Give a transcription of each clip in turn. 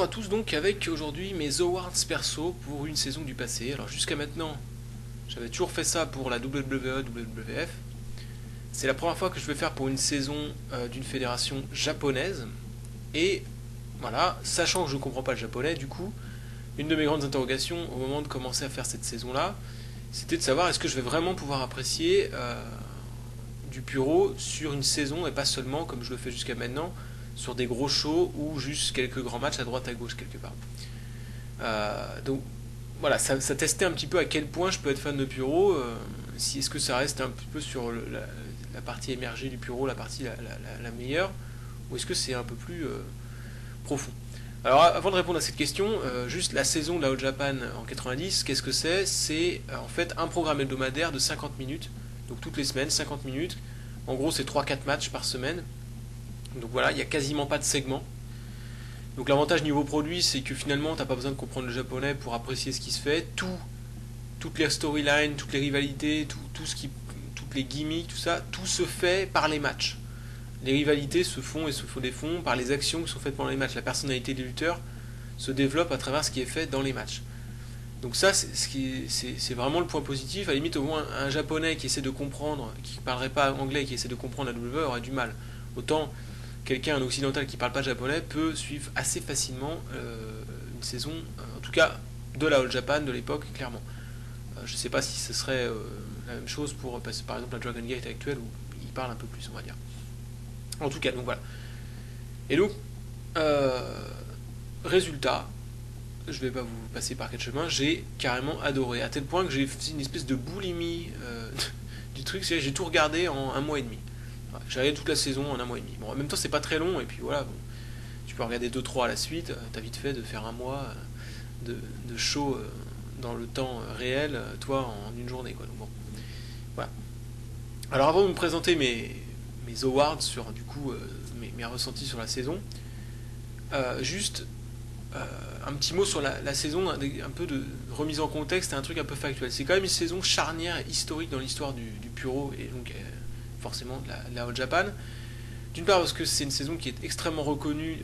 à tous donc avec aujourd'hui mes awards perso pour une saison du passé. Alors jusqu'à maintenant, j'avais toujours fait ça pour la WWE, WWF. C'est la première fois que je vais faire pour une saison d'une fédération japonaise. Et voilà, sachant que je ne comprends pas le japonais, du coup, une de mes grandes interrogations au moment de commencer à faire cette saison-là, c'était de savoir est-ce que je vais vraiment pouvoir apprécier du puro sur une saison et pas seulement comme je le fais jusqu'à maintenant sur des gros shows ou juste quelques grands matchs à droite à gauche quelque part. Donc voilà, ça testait un petit peu à quel point je peux être fan de puro, si est-ce que ça reste un petit peu sur la partie émergée du puro, la partie la meilleure, ou est-ce que c'est un peu plus profond. Alors avant de répondre à cette question, juste la saison de la All Japan en 90, qu'est-ce que c'est? C'est en fait un programme hebdomadaire de 50 minutes, donc toutes les semaines, 50 minutes. En gros, c'est 3-4 matchs par semaine. Donc voilà, il n'y a quasiment pas de segments. Donc l'avantage niveau produit, c'est que finalement, tu n'as pas besoin de comprendre le japonais pour apprécier ce qui se fait. Toutes les storylines, toutes les rivalités, toutes les gimmicks, tout ça, tout se fait par les matchs. Les rivalités se font et se défont par les actions qui sont faites pendant les matchs. La personnalité des lutteurs se développe à travers ce qui est fait dans les matchs. Donc ça, c'est vraiment le point positif. À la limite, au moins, un japonais qui essaie de comprendre, qui ne parlerait pas anglais, qui essaie de comprendre la WWE aurait du mal. Autant quelqu'un, un occidental qui ne parle pas japonais, peut suivre assez facilement une saison, en tout cas de la All Japan de l'époque, clairement. Je ne sais pas si ce serait la même chose pour, par exemple, la Dragon Gate actuelle, où il parle un peu plus, on va dire. En tout cas, donc voilà. Et donc, résultat, je vais pas vous passer par quel chemin, j'ai carrément adoré, à tel point que j'ai fait une espèce de boulimie du truc, c'est-à-dire j'ai tout regardé en un mois et demi. J'ai regardé toute la saison en un mois et demi. Bon, en même temps, c'est pas très long, et puis voilà, bon, tu peux regarder 2-3 à la suite, t'as vite fait de faire un mois de show dans le temps réel, toi, en une journée, quoi. Donc bon, voilà. Alors avant de me présenter mes awards sur, du coup, mes ressentis sur la saison, juste un petit mot sur la saison, un peu de remise en contexte et un truc un peu factuel. C'est quand même une saison charnière et historique dans l'histoire du puro et donc forcément de la All Japan. D'une part parce que c'est une saison qui est extrêmement reconnue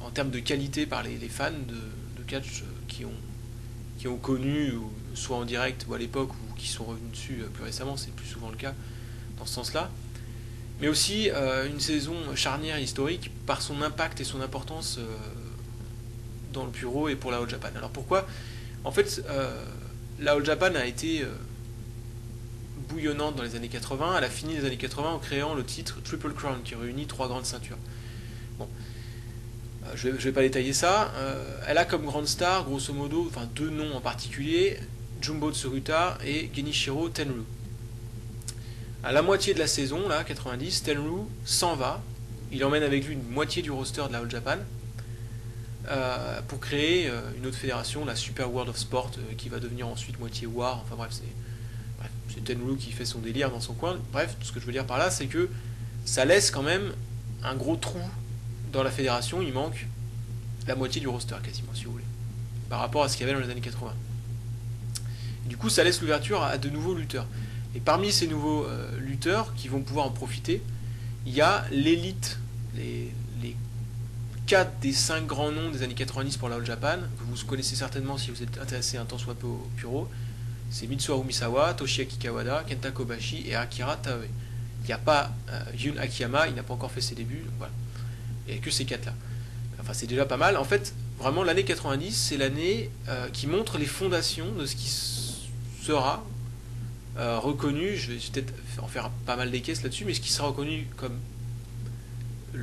en termes de qualité par les fans de catch qui ont connu, soit en direct ou à l'époque, ou qui sont revenus dessus plus récemment, c'est plus souvent le cas dans ce sens-là. Mais aussi une saison charnière et historique par son impact et son importance dans le puro et pour la All Japan. Alors pourquoi? En fait, la All Japan a été bouillonnante dans les années 80. Elle a fini les années 80 en créant le titre Triple Crown qui réunit 3 grandes ceintures. Bon, je vais pas détailler ça. Elle a comme grande star, grosso modo, enfin 2 noms en particulier, Jumbo Tsuruta et Genichiro Tenryu. À la moitié de la saison, là, 90, Tenryu s'en va. Il emmène avec lui une moitié du roster de la All Japan pour créer une autre fédération, la Super World of Sport, qui va devenir ensuite moitié War. Enfin bref, c'est Tenryu qui fait son délire dans son coin. Bref, tout ce que je veux dire par là, c'est que ça laisse quand même un gros trou dans la fédération. Il manque la moitié du roster quasiment, si vous voulez, par rapport à ce qu'il y avait dans les années 80. Et du coup, ça laisse l'ouverture à de nouveaux lutteurs. Et parmi ces nouveaux lutteurs qui vont pouvoir en profiter, il y a l'élite, les 4 des 5 grands noms des années 90 pour la All Japan, que vous connaissez certainement si vous êtes intéressé un temps soit peu au puro. C'est Mitsuharu Misawa, Toshiaki Kawada, Kenta Kobashi et Akira Taue. Il n'y a pas Yun Akiyama, il n'a pas encore fait ses débuts, donc voilà. Il n'y a que ces 4 là. Enfin, c'est déjà pas mal. En fait, vraiment, l'année 90, c'est l'année qui montre les fondations de ce qui sera reconnu, je vais peut-être en faire pas mal des caisses là-dessus, mais ce qui sera reconnu comme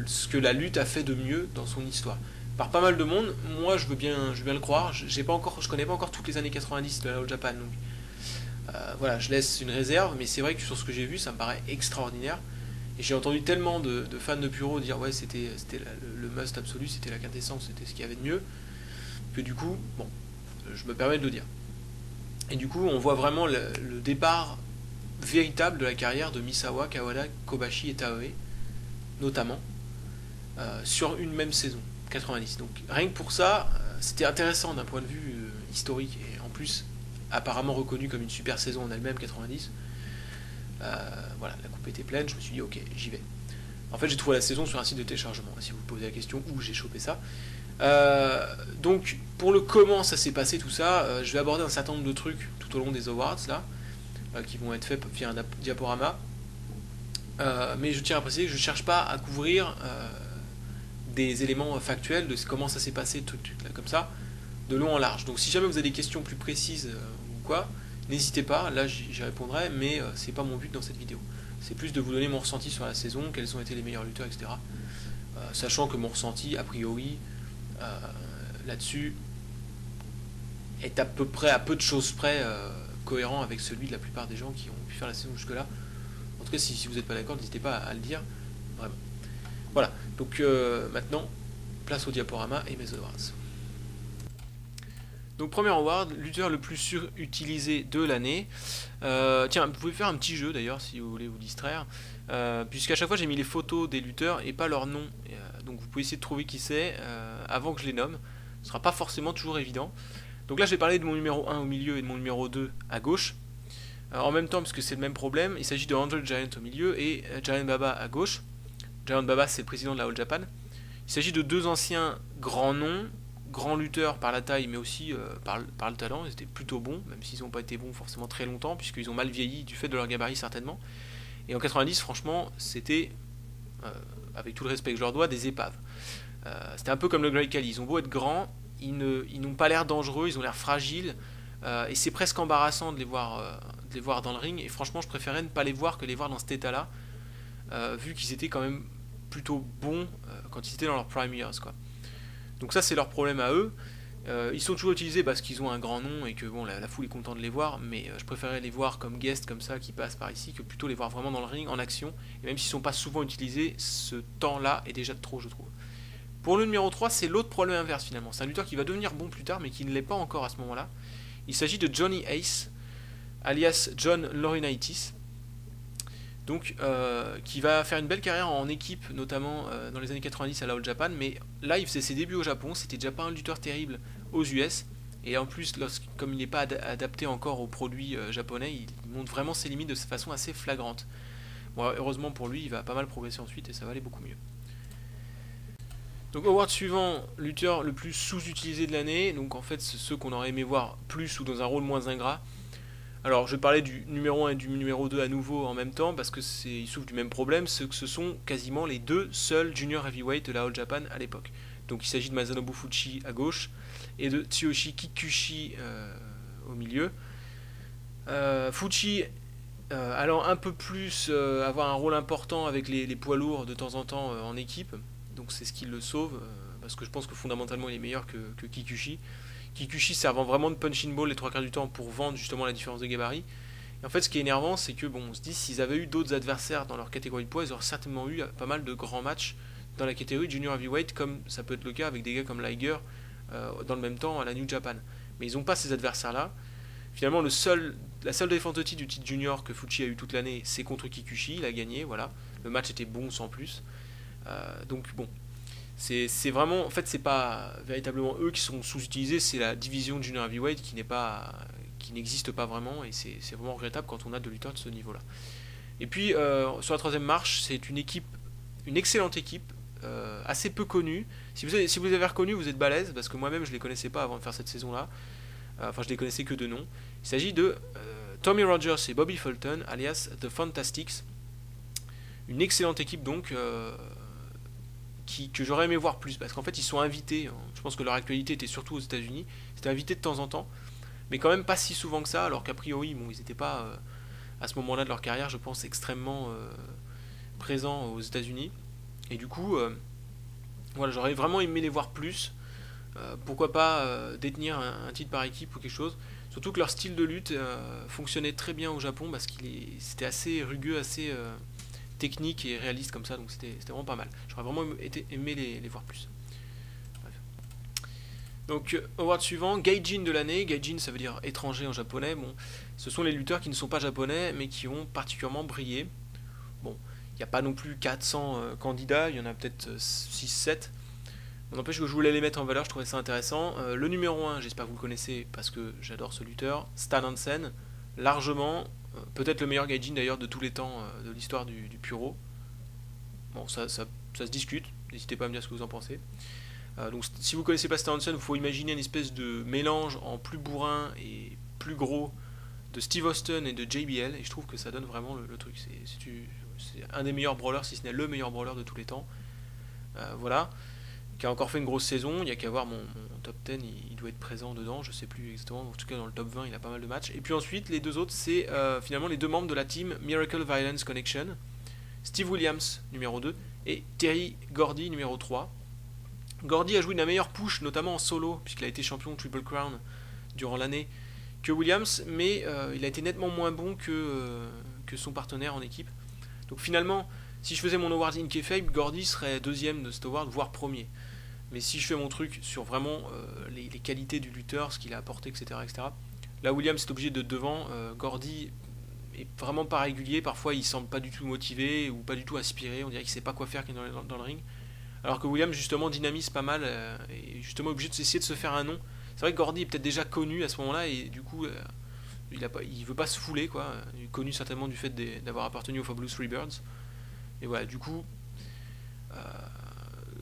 ce que la lutte a fait de mieux dans son histoire. Par pas mal de monde, moi je veux bien le croire, je connais pas encore toutes les années 90 de la All Japan, donc voilà, je laisse une réserve, mais c'est vrai que sur ce que j'ai vu, ça me paraît extraordinaire. Et j'ai entendu tellement de fans de puro dire ouais c'était le must absolu, c'était la quintessence, c'était ce qu'il y avait de mieux, que du coup, bon, je me permets de le dire. Et du coup, on voit vraiment le départ véritable de la carrière de Misawa, Kawada, Kobashi et Taue, notamment, sur une même saison, 90. Donc rien que pour ça, c'était intéressant d'un point de vue historique, et en plus, apparemment reconnu comme une super saison en elle-même, 90. Voilà, la coupe était pleine, je me suis dit ok, j'y vais. En fait, j'ai trouvé la saison sur un site de téléchargement, si vous vous posez la question où j'ai chopé ça. Donc pour le comment ça s'est passé tout ça, je vais aborder un certain nombre de trucs tout au long des awards là, qui vont être faits via un diaporama. Mais je tiens à préciser que je ne cherche pas à couvrir des éléments factuels de comment ça s'est passé, tout là, comme ça, de long en large. Donc si jamais vous avez des questions plus précises ou quoi, n'hésitez pas, là j'y répondrai, mais c'est pas mon but dans cette vidéo. C'est plus de vous donner mon ressenti sur la saison, quels ont été les meilleurs lutteurs, etc. Sachant que mon ressenti, a priori, là-dessus, est à peu près, à peu de choses près, cohérent avec celui de la plupart des gens qui ont pu faire la saison jusque-là. En tout cas, si vous n'êtes pas d'accord, n'hésitez pas à le dire, vraiment. Voilà, donc maintenant, place au diaporama et mes awards. Donc premier award, lutteur le plus surutilisé de l'année. Tiens, vous pouvez faire un petit jeu d'ailleurs si vous voulez vous distraire, puisqu'à chaque fois j'ai mis les photos des lutteurs et pas leur nom. Donc vous pouvez essayer de trouver qui c'est avant que je les nomme. Ce sera pas forcément toujours évident. Donc là je vais parler de mon numéro 1 au milieu et de mon numéro 2 à gauche. En même temps, parce que c'est le même problème, il s'agit de Andre Giant au milieu et Giant Baba à gauche. Giant Baba c'est le président de la All Japan. Il s'agit de deux anciens grands noms, grands lutteurs par la taille mais aussi par le talent. Ils étaient plutôt bons, même s'ils n'ont pas été bons forcément très longtemps, puisqu'ils ont mal vieilli du fait de leur gabarit certainement. Et en 90 franchement c'était, avec tout le respect que je leur dois, des épaves. C'était un peu comme le Great Khali, ils ont beau être grands, ils n'ont pas l'air dangereux, ils ont l'air fragiles, et c'est presque embarrassant de les voir dans le ring, et franchement je préférais ne pas les voir que les voir dans cet état là, vu qu'ils étaient quand même plutôt bons quand ils étaient dans leur prime years, quoi. Donc ça c'est leur problème à eux. Ils sont toujours utilisés parce qu'ils ont un grand nom et que bon, la foule est contente de les voir, mais je préférais les voir comme guests comme ça qui passent par ici que plutôt les voir vraiment dans le ring en action, et même s'ils ne sont pas souvent utilisés, ce temps là est déjà de trop, je trouve. Pour le numéro 3, c'est l'autre problème inverse finalement, c'est un lutteur qui va devenir bon plus tard mais qui ne l'est pas encore à ce moment là. Il s'agit de Johnny Ace, alias John Laurinaitis, donc qui va faire une belle carrière en équipe, notamment dans les années 90 à la All Japan, mais là il faisait ses débuts au Japon, c'était déjà pas un lutteur terrible aux US, et en plus, comme il n'est pas adapté encore aux produits japonais, il montre vraiment ses limites de façon assez flagrante. Bon, heureusement pour lui, il va pas mal progresser ensuite et ça va aller beaucoup mieux. Donc award suivant, lutteur le plus sous-utilisé de l'année, donc en fait c'est ceux qu'on aurait aimé voir plus ou dans un rôle moins ingrat. Alors je vais parler du numéro 1 et du numéro 2 à nouveau en même temps parce que ils souffrent du même problème, c'est que ce sont quasiment les deux seuls junior heavyweight de la All Japan à l'époque. Donc il s'agit de Masanobu Fuchi à gauche et de Tsuyoshi Kikuchi au milieu. Fuchi allant un peu plus avoir un rôle important avec les poids lourds de temps en temps en équipe, donc c'est ce qui le sauve, parce que je pense que fondamentalement il est meilleur que Kikuchi. Kikuchi servant vraiment de punching ball les trois quarts du temps pour vendre justement la différence de gabarit. Et en fait ce qui est énervant c'est que bon, on se dit s'ils avaient eu d'autres adversaires dans leur catégorie de poids, ils auraient certainement eu pas mal de grands matchs dans la catégorie junior heavyweight, comme ça peut être le cas avec des gars comme Liger dans le même temps à la New Japan. Mais ils n'ont pas ces adversaires là. Finalement la seule défense de titre du titre junior que Fuchi a eu toute l'année, c'est contre Kikuchi, il a gagné, voilà. Le match était bon sans plus. Donc bon, c'est vraiment, en fait c'est pas véritablement eux qui sont sous-utilisés, c'est la division junior heavyweight qui n'existe pas vraiment, et c'est vraiment regrettable quand on a de lutteurs de ce niveau là. Et puis sur la troisième marche, c'est une excellente équipe, assez peu connue. Si vous les avez reconnus, vous êtes balèze, parce que moi-même je les connaissais pas avant de faire cette saison là, enfin je les connaissais que de nom. Il s'agit de Tommy Rogers et Bobby Fulton alias The Fantastics, une excellente équipe donc que j'aurais aimé voir plus, parce qu'en fait ils sont invités, je pense que leur actualité était surtout aux États-Unis, ils étaient invités de temps en temps, mais quand même pas si souvent que ça, alors qu'a priori bon, ils n'étaient pas à ce moment-là de leur carrière, je pense, extrêmement présents aux États-Unis, et du coup voilà, j'aurais vraiment aimé les voir plus, pourquoi pas détenir un titre par équipe ou quelque chose, surtout que leur style de lutte fonctionnait très bien au Japon, parce c'était assez rugueux, assez technique et réaliste comme ça, donc c'était vraiment pas mal. J'aurais vraiment aimé les voir plus. Bref. Donc award suivant, Gaijin de l'année. Gaijin ça veut dire étranger en japonais. Bon, ce sont les lutteurs qui ne sont pas japonais mais qui ont particulièrement brillé. Bon, il n'y a pas non plus 400 candidats, il y en a peut-être 6-7. On n'empêche que je voulais les mettre en valeur, je trouvais ça intéressant. Le numéro 1, j'espère que vous le connaissez parce que j'adore ce lutteur, Stan Hansen, largement. Peut-être le meilleur gaijin d'ailleurs de tous les temps de l'histoire du Puro. Bon, ça se discute, n'hésitez pas à me dire ce que vous en pensez. Donc si vous connaissez pas Stevenson, il faut imaginer une espèce de mélange en plus bourrin et plus gros de Steve Austin et de JBL, et je trouve que ça donne vraiment le truc. C'est un des meilleurs brawlers, si ce n'est le meilleur brawler de tous les temps. Voilà, qui a encore fait une grosse saison. Il y a qu'à voir mon top 10, il doit être présent dedans, je sais plus exactement. En tout cas, dans le top 20, il a pas mal de matchs. Et puis ensuite, les deux autres, c'est finalement les deux membres de la team Miracle Violence Connection, Steve Williams, numéro 2, et Terry Gordy, numéro 3. Gordy a joué la meilleure push, notamment en solo, puisqu'il a été champion Triple Crown durant l'année, que Williams, mais il a été nettement moins bon que son partenaire en équipe. Donc finalement, si je faisais mon award in kayfabe, Gordy serait deuxième de cet award, voire premier. Mais si je fais mon truc sur vraiment les qualités du lutteur, ce qu'il a apporté, etc., là Williams est obligé de devant. Gordy est vraiment pas régulier, parfois il semble pas du tout motivé ou pas du tout inspiré, on dirait qu'il sait pas quoi faire dans le ring. Alors que Williams justement dynamise pas mal et justement obligé d'essayer de se faire un nom. C'est vrai que Gordy est peut-être déjà connu à ce moment-là et du coup il veut pas se fouler quoi. Il est connu certainement du fait d'avoir appartenu aux Fabulous Freebirds. Et voilà, du coup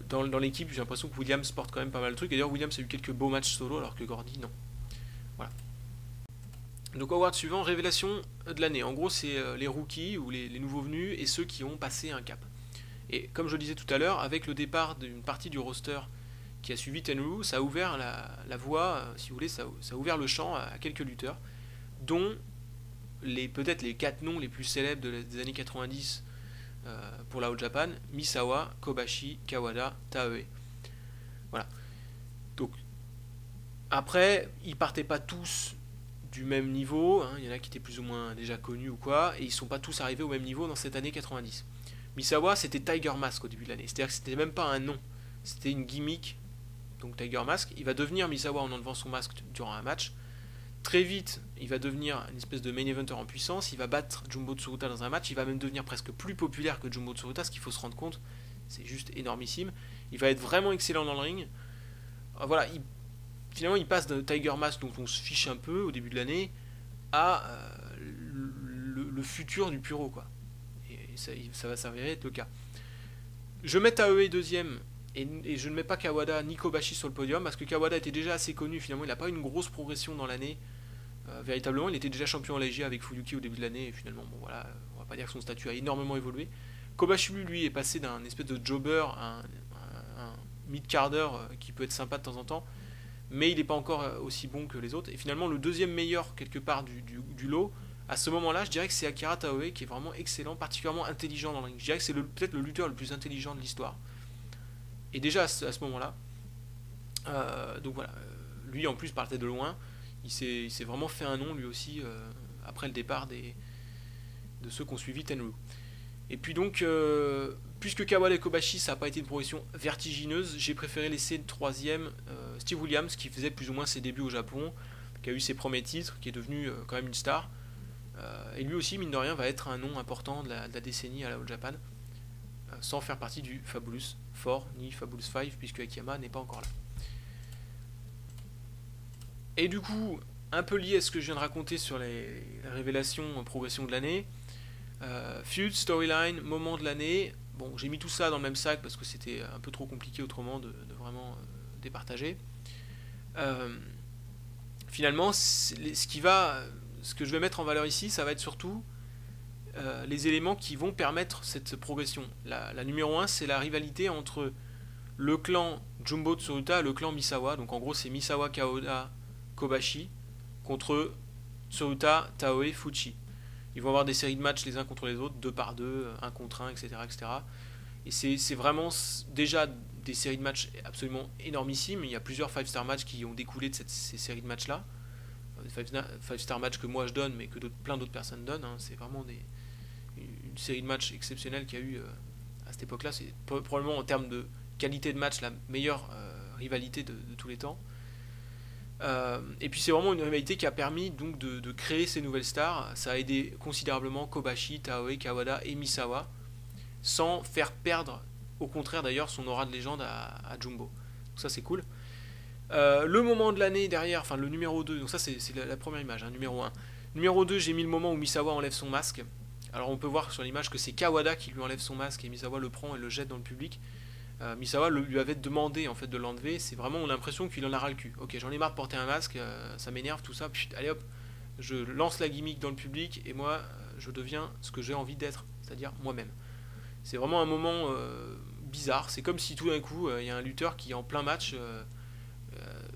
dans l'équipe j'ai l'impression que Williams porte quand même pas mal de trucs. Et d'ailleurs Williams a eu quelques beaux matchs solo alors que Gordy non. Voilà. Donc award suivant, révélation de l'année. En gros c'est les rookies ou les nouveaux venus et ceux qui ont passé un cap. Et comme je le disais tout à l'heure, avec le départ d'une partie du roster qui a suivi Tenryu, ça a ouvert la voie, si vous voulez, ça a ouvert le champ à quelques lutteurs, dont peut-être les 4 noms les plus célèbres des années 90 pour la All Japan, Misawa, Kobashi, Kawada, Taue. Voilà. Donc, après, ils partaient pas tous du même niveau, hein, il y en a qui étaient plus ou moins déjà connus ou quoi, et ils sont pas tous arrivés au même niveau dans cette année 90. Misawa, c'était Tiger Mask au début de l'année. C'est-à-dire que c'était même pas un nom. C'était une gimmick. Donc Tiger Mask. Il va devenir Misawa en enlevant son masque durant un match. Très vite, il va devenir une espèce de main eventer en puissance. Il va battre Jumbo Tsuruta dans un match. Il va même devenir presque plus populaire que Jumbo Tsuruta, ce qu'il faut se rendre compte. C'est juste énormissime. Il va être vraiment excellent dans le ring. Voilà, finalement, il passe de Tiger Mask, dont on se fiche un peu au début de l'année, à le futur du Puro, quoi. Et ça va s'avérer être le cas. Je mets Taue deuxième et je ne mets pas Kawada ni Kobashi sur le podium parce que Kawada était déjà assez connu, finalement il n'a pas eu une grosse progression dans l'année. Véritablement, il était déjà champion léger avec Fuyuki au début de l'année et finalement, bon voilà, on va pas dire que son statut a énormément évolué. Kobashi lui est passé d'un espèce de jobber à un mid-carder qui peut être sympa de temps en temps, mais il n'est pas encore aussi bon que les autres. Et finalement, le deuxième meilleur quelque part du lot, à ce moment-là, je dirais que c'est Akira Taue qui est vraiment excellent, particulièrement intelligent dans le ring. Je dirais que c'est peut-être le lutteur le plus intelligent de l'histoire. Et déjà à ce moment-là, donc voilà, lui en plus partait de loin, il s'est vraiment fait un nom lui aussi après le départ de ceux qui ont suivi Tenryu. Et puis donc, puisque Kawada et Kobashi ça n'a pas été une progression vertigineuse, j'ai préféré laisser le troisième Steve Williams qui faisait plus ou moins ses débuts au Japon, qui a eu ses premiers titres, qui est devenu quand même une star. Et lui aussi, mine de rien, va être un nom important de la décennie à la All Japan, sans faire partie du Fabulous 4 ni Fabulous 5, puisque Akiyama n'est pas encore là. Et du coup, un peu lié à ce que je viens de raconter sur la révélation en progression de l'année, feud, storyline, moment de l'année. Bon, j'ai mis tout ça dans le même sac parce que c'était un peu trop compliqué autrement de vraiment départager. Finalement, ce que je vais mettre en valeur ici, ça va être surtout les éléments qui vont permettre cette progression. La numéro 1, c'est la rivalité entre le clan Jumbo Tsuruta et le clan Misawa. Donc en gros, c'est Misawa, Kawada, Kobashi contre Tsuruta, Taue, Fuchi. Ils vont avoir des séries de matchs les uns contre les autres, 2 par 2, 1 contre 1, etc. etc. Et c'est vraiment déjà des séries de matchs absolument énormissimes. Il y a plusieurs 5-star matchs qui ont découlé de ces séries de matchs-là. Des 5-star matchs que moi je donne, mais que plein d'autres personnes donnent. Hein. C'est vraiment une série de matchs exceptionnelle qu'il y a eu à cette époque-là. C'est probablement en termes de qualité de match la meilleure rivalité de tous les temps. Et puis c'est vraiment une rivalité qui a permis donc de créer ces nouvelles stars. Ça a aidé considérablement Kobashi, Taue, Kawada et Misawa, sans faire perdre, au contraire d'ailleurs, son aura de légende à Jumbo. Donc ça c'est cool. Le moment de l'année derrière, enfin le numéro 2, donc ça c'est la première image, hein, numéro 1. Numéro 2, j'ai mis le moment où Misawa enlève son masque. Alors on peut voir sur l'image que c'est Kawada qui lui enlève son masque et Misawa le prend et le jette dans le public. Misawa lui avait demandé en fait de l'enlever. C'est vraiment, on a l'impression qu'il en a ras le cul. Ok, j'en ai marre de porter un masque, ça m'énerve tout ça. Puis, allez hop, je lance la gimmick dans le public et moi je deviens ce que j'ai envie d'être, c'est-à-dire moi-même. C'est vraiment un moment bizarre. C'est comme si tout d'un coup il y a un lutteur qui en plein match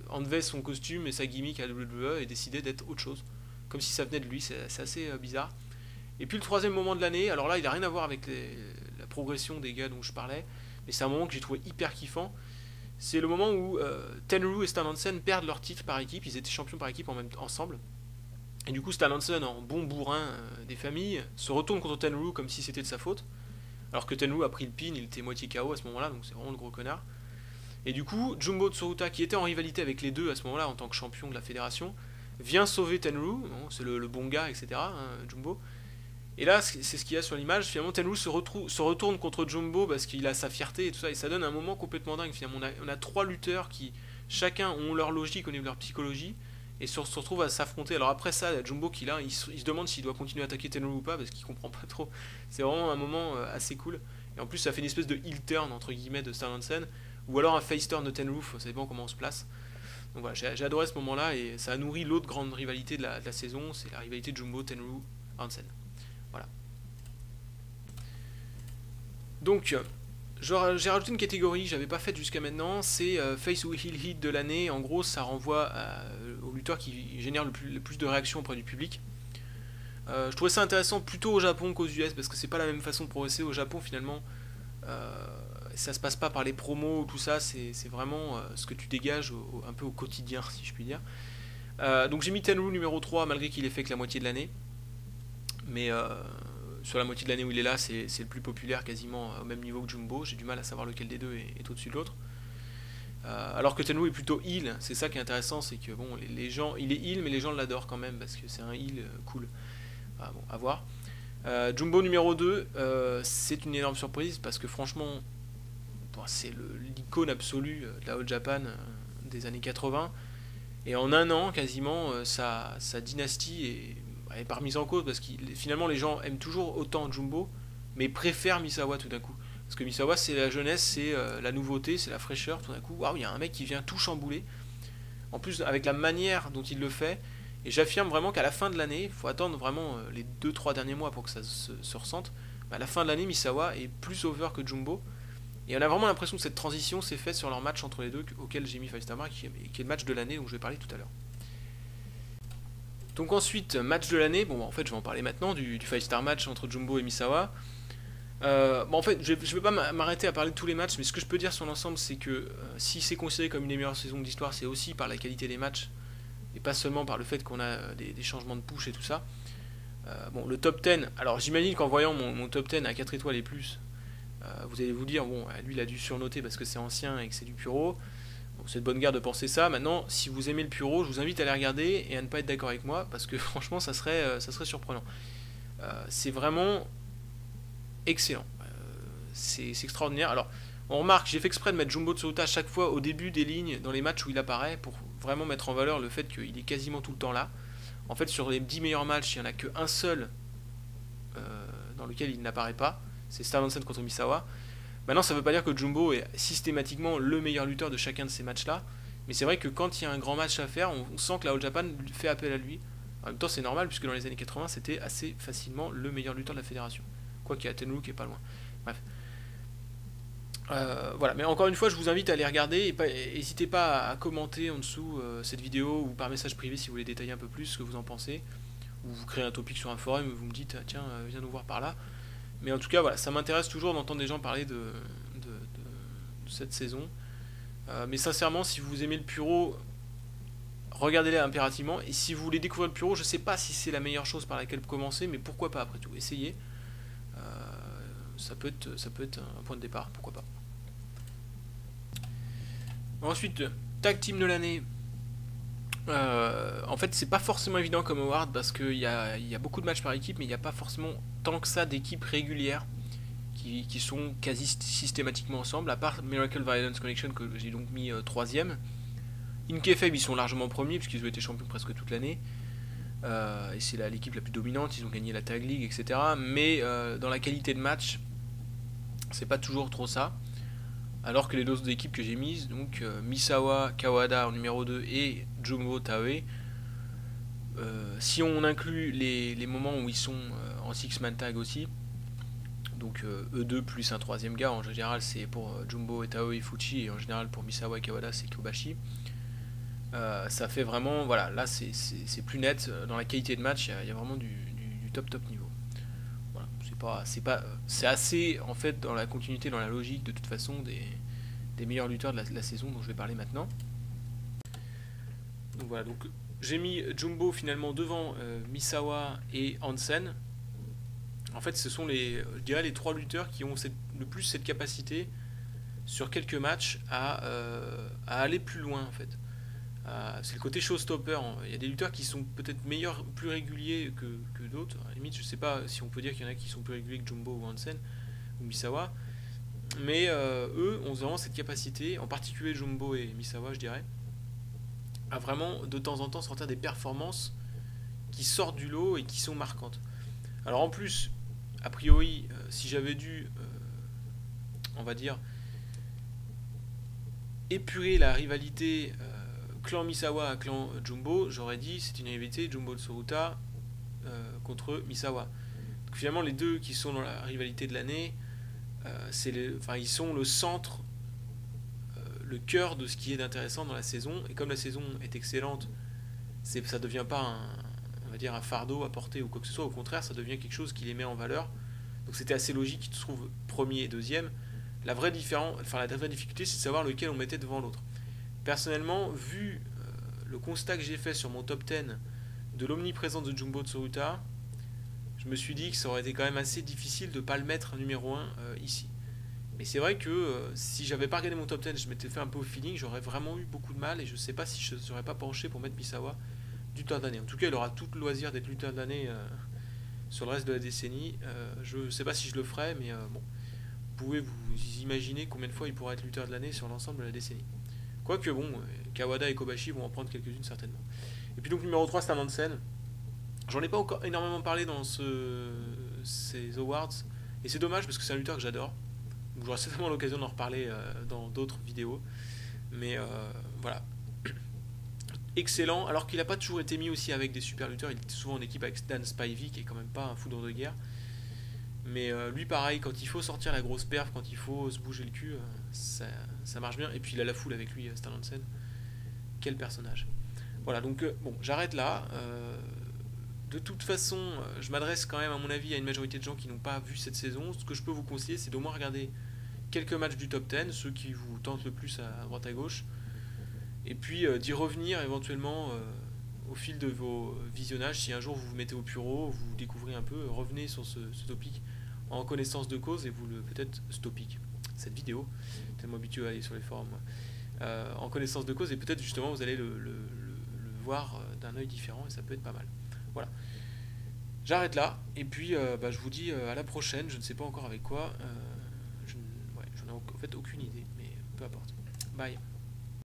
enlevait son costume et sa gimmick à WWE et décidait d'être autre chose. Comme si ça venait de lui, c'est assez bizarre. Et puis le troisième moment de l'année, alors là il n'a rien à voir avec la progression des gars dont je parlais, mais c'est un moment que j'ai trouvé hyper kiffant. C'est le moment où Tenryu et Stan Hansen perdent leur titre par équipe, ils étaient champions par équipe ensemble. Et du coup Stan Hansen, en bon bourrin des familles, se retourne contre Tenryu comme si c'était de sa faute. Alors que Tenryu a pris le pin, il était moitié KO à ce moment-là, donc c'est vraiment le gros connard. Et du coup, Jumbo Tsuruta, qui était en rivalité avec les deux à ce moment-là en tant que champion de la fédération, vient sauver Tenryu, c'est le bon gars, etc., hein, Jumbo. Et là, c'est ce qu'il y a sur l'image, finalement Tenryu se retourne contre Jumbo parce qu'il a sa fierté et tout ça, et ça donne un moment complètement dingue. Finalement, on a trois lutteurs qui, chacun, ont leur logique au niveau de leur psychologie, et se retrouvent à s'affronter. Alors après ça, il y a Jumbo qui là, il se demande s'il doit continuer à attaquer Tenryu ou pas, parce qu'il comprend pas trop. C'est vraiment un moment assez cool. Et en plus, ça fait une espèce de heel turn, entre guillemets, de Stan Hansen, ou alors un face turn de Tenryu, ça dépend comment on se place. Donc voilà, j'ai adoré ce moment-là, et ça a nourri l'autre grande rivalité de la saison, c'est la rivalité Jumbo, Tenryu, Hansen. Voilà. Donc, j'ai rajouté une catégorie que j'avais pas faite jusqu'à maintenant, c'est Face ou Heel Hit de l'année. En gros, ça renvoie au lutteur qui génère le plus de réactions auprès du public. Je trouvais ça intéressant plutôt au Japon qu'aux US, parce que c'est pas la même façon de progresser au Japon finalement. Ça se passe pas par les promos ou tout ça, c'est vraiment ce que tu dégages un peu au quotidien, si je puis dire. Donc j'ai mis Tenryu numéro 3, malgré qu'il ait fait que la moitié de l'année. Mais sur la moitié de l'année où il est là, c'est le plus populaire, quasiment au même niveau que Jumbo. J'ai du mal à savoir lequel des deux est au-dessus de l'autre. Alors que Tenryu est plutôt heel, c'est ça qui est intéressant, c'est que bon, les gens, il est heel, mais les gens l'adorent quand même, parce que c'est un heel cool. Ah, bon, à voir. Jumbo numéro 2, c'est une énorme surprise, parce que franchement, bon, c'est l'icône absolue de la All Japan des années 80. Et en un an, quasiment, sa dynastie est pas remise en cause, parce que finalement, les gens aiment toujours autant Jumbo, mais préfèrent Misawa tout d'un coup. Parce que Misawa, c'est la jeunesse, c'est la nouveauté, c'est la fraîcheur, tout d'un coup. Waouh, il y a un mec qui vient tout chambouler. En plus, avec la manière dont il le fait. Et j'affirme vraiment qu'à la fin de l'année, il faut attendre vraiment les 2-3 derniers mois pour que ça se ressente. À la fin de l'année, Misawa est plus over que Jumbo. Et on a vraiment l'impression que cette transition s'est faite sur leur match entre les deux, auquel j'ai mis 5 Star Mark, qui est le match de l'année dont je vais parler tout à l'heure. Donc ensuite, match de l'année, bon en fait je vais en parler maintenant, du 5 Star match entre Jumbo et Misawa. En fait, je vais pas m'arrêter à parler de tous les matchs, mais ce que je peux dire sur l'ensemble, c'est que si c'est considéré comme une des meilleures saisons de l'histoire, c'est aussi par la qualité des matchs, et pas seulement par le fait qu'on a des changements de push et tout ça. Bon, le top 10, alors j'imagine qu'en voyant mon top 10 à 4 étoiles et plus, vous allez vous dire, bon, lui il a dû surnoter parce que c'est ancien et que c'est du Puro. Bon, c'est de bonne guerre de penser ça. Maintenant, si vous aimez le Puro, je vous invite à les regarder et à ne pas être d'accord avec moi, parce que franchement, ça serait surprenant. C'est vraiment excellent. C'est extraordinaire. Alors, on remarque, j'ai fait exprès de mettre Jumbo Tsuruta à chaque fois au début des lignes dans les matchs où il apparaît, pour vraiment mettre en valeur le fait qu'il est quasiment tout le temps là. En fait, sur les 10 meilleurs matchs, il n'y en a qu'un seul dans lequel il n'apparaît pas. C'est Stan Hansen contre Misawa. Maintenant, ça ne veut pas dire que Jumbo est systématiquement le meilleur lutteur de chacun de ces matchs-là. Mais c'est vrai que quand il y a un grand match à faire, on sent que la All Japan fait appel à lui. En même temps, c'est normal, puisque dans les années 80, c'était assez facilement le meilleur lutteur de la fédération. Quoi qu'il y a Tenryu qui est pas loin. Bref. Voilà, mais encore une fois, je vous invite à aller regarder et n'hésitez pas à commenter en dessous cette vidéo ou par message privé si vous voulez détailler un peu plus ce que vous en pensez, ou vous créez un topic sur un forum et vous me dites tiens, viens nous voir par là. Mais en tout cas, voilà, ça m'intéresse toujours d'entendre des gens parler de cette saison. Mais sincèrement, si vous aimez le Puro, regardez-les impérativement. Et si vous voulez découvrir le Puro, je sais pas si c'est la meilleure chose par laquelle commencer, mais pourquoi pas après tout, essayez. Ça peut être un point de départ, pourquoi pas. Ensuite, Tag Team de l'année. En fait, c'est pas forcément évident comme award parce qu'il y a beaucoup de matchs par équipe, mais il n'y a pas forcément tant que ça d'équipes régulières qui sont quasi systématiquement ensemble, à part Miracle Violence Connection que j'ai donc mis 3ème. In Kayfabe, ils sont largement premiers puisqu'ils ont été champions presque toute l'année. Et c'est l'équipe la plus dominante, ils ont gagné la Tag League, etc. Mais dans la qualité de match, c'est pas toujours trop ça. Alors que les autres équipes que j'ai mises, donc Misawa, Kawada en numéro 2 et Jumbo Taue, si on inclut les moments où ils sont en six-man tag aussi, donc eux2 plus un troisième gars, en général c'est pour Jumbo et Taue et Fuchi, et en général pour Misawa et Kawada c'est Kobashi. Ça fait vraiment, voilà, là c'est plus net, dans la qualité de match il y a vraiment du top niveau. Voilà, c'est assez en fait dans la continuité, dans la logique de toute façon des meilleurs lutteurs de la saison dont je vais parler maintenant. Donc voilà, donc j'ai mis Jumbo finalement devant Misawa et Hansen. En fait, ce sont je dirais les trois lutteurs qui ont le plus cette capacité sur quelques matchs à aller plus loin en fait. C'est le côté showstopper. Hein. Il y a des lutteurs qui sont peut-être meilleurs, plus réguliers que d'autres. À la limite, je sais pas si on peut dire qu'il y en a qui sont plus réguliers que Jumbo ou Hansen ou Misawa. Mais eux ont vraiment cette capacité, en particulier Jumbo et Misawa, je dirais, à vraiment de temps en temps sortir des performances qui sortent du lot et qui sont marquantes. Alors en plus, a priori, si j'avais dû, on va dire, épurer la rivalité clan Misawa à clan Jumbo, j'aurais dit c'est une rivalité Jumbo Tsuruta contre Misawa. Donc, finalement, les deux qui sont dans la rivalité de l'année, ils sont le centre, le cœur de ce qui est d'intéressant dans la saison. Et comme la saison est excellente, ça ne devient pas on va dire un fardeau à porter ou quoi que ce soit. Au contraire, ça devient quelque chose qui les met en valeur. Donc c'était assez logique qu'ils se trouvent premier et deuxième. La vraie difficulté, c'est de savoir lequel on mettait devant l'autre. Personnellement, vu le constat que j'ai fait sur mon top 10 de l'omniprésence de Jumbo Tsuruta, je me suis dit que ça aurait été quand même assez difficile de ne pas le mettre numéro 1 ici. Mais c'est vrai que si j'avais pas regardé mon top 10, je m'étais fait un peu au feeling, j'aurais vraiment eu beaucoup de mal et je sais pas si je ne serais pas penché pour mettre Misawa lutteur de l'année. En tout cas, il aura tout le loisir d'être lutteur de l'année sur le reste de la décennie. Je sais pas si je le ferai, mais bon, vous pouvez vous imaginer combien de fois il pourra être lutteur de l'année sur l'ensemble de la décennie. Quoique bon, Kawada et Kobashi vont en prendre quelques-unes certainement. Et puis donc numéro 3, c'est un Hansen. J'en ai pas encore énormément parlé dans ces awards, et c'est dommage parce que c'est un lutteur que j'adore. J'aurai certainement l'occasion d'en reparler dans d'autres vidéos. Mais voilà. Excellent, alors qu'il n'a pas toujours été mis aussi avec des super lutteurs. Il était souvent en équipe avec Dan Spivey, qui est quand même pas un foudre de guerre. Mais lui, pareil, quand il faut sortir la grosse perf, quand il faut se bouger le cul, ça marche bien. Et puis il a la foule avec lui, Stan Hansen. Quel personnage. Voilà, donc bon, j'arrête là. De toute façon, je m'adresse quand même, à mon avis, à une majorité de gens qui n'ont pas vu cette saison. Ce que je peux vous conseiller, c'est d'au moins regarder quelques matchs du top 10, ceux qui vous tentent le plus à droite à gauche, et puis d'y revenir éventuellement au fil de vos visionnages. Si un jour vous vous mettez au bureau, vous découvrez un peu, revenez sur ce topic en connaissance de cause et vous le peut-être ce topic, cette vidéo, tellement habitué à aller sur les forums, en connaissance de cause, et peut-être justement vous allez le voir d'un œil différent et ça peut être pas mal. Voilà. J'arrête là, et puis je vous dis à la prochaine, je ne sais pas encore avec quoi, j'en ai en fait aucune idée, mais peu importe. Bye.